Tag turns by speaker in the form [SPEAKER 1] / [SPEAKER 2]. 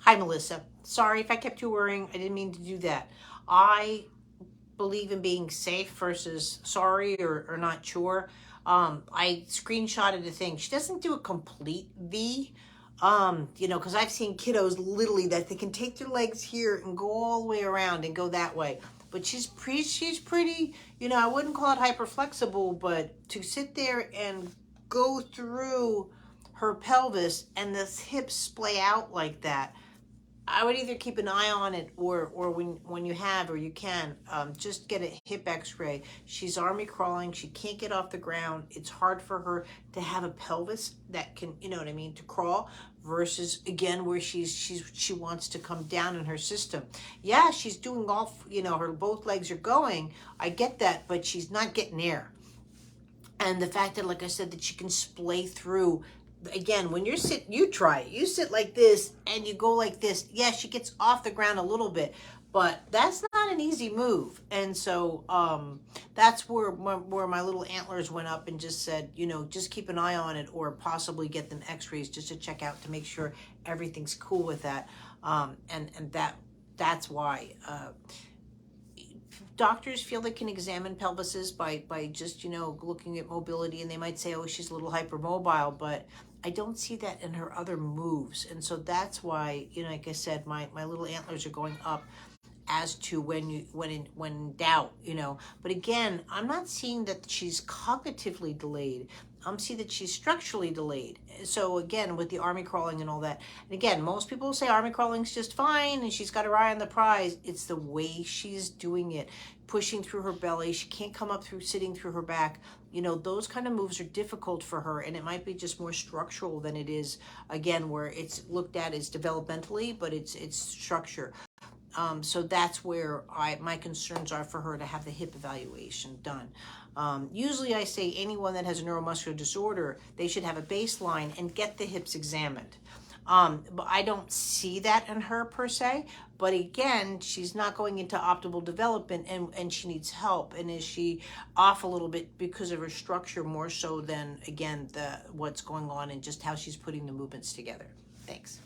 [SPEAKER 1] Hi, Melissa. Sorry if I kept you worrying. I didn't mean to do that. I believe in being safe versus sorry or not sure. I screenshotted the thing. She doesn't do a complete V. Because I've seen kiddos literally that they can take their legs here and go all the way around and go that way. But she's pretty, I wouldn't call it hyper flexible, but to sit there and go through her pelvis and the hips splay out like that, I would either keep an eye on it, or when you have or you can, just get a hip X-ray. She's army crawling. She can't get off the ground. It's hard for her to have a pelvis that can, you know what I mean, to crawl. Versus again where she wants to come down in her system. Yeah, she's doing all, her both legs are going. I get that, but she's not getting air. And the fact that, like I said, that she can splay through. Again, when you're you try it. You sit like this and you go like this. Yeah, she gets off the ground a little bit, but that's not an easy move. And so that's where my little antlers went up and just said, just keep an eye on it, or possibly get them X-rays just to check out to make sure everything's cool with that. And that's why. Doctors feel they can examine pelvises by just looking at mobility, and they might say, oh, she's a little hypermobile, but I don't see that in her other moves. And so that's why, like I said, my little antlers are going up as to when in doubt. But again, I'm not seeing that she's cognitively delayed. I'm seeing that she's structurally delayed. So again, with the army crawling and all that, and again, most people say army crawling's just fine and she's got her eye on the prize. It's the way she's doing it, pushing through her belly. She can't come up through sitting through her back. Those kind of moves are difficult for her, and it might be just more structural than it is, again, where it's looked at as developmentally, but it's structure. So that's where my concerns are for her to have the hip evaluation done. Usually I say anyone that has a neuromuscular disorder, they should have a baseline and get the hips examined. But I don't see that in her per se. But again, she's not going into optimal development, and she needs help. And is she off a little bit because of her structure more so than, again, what's going on and just how she's putting the movements together? Thanks.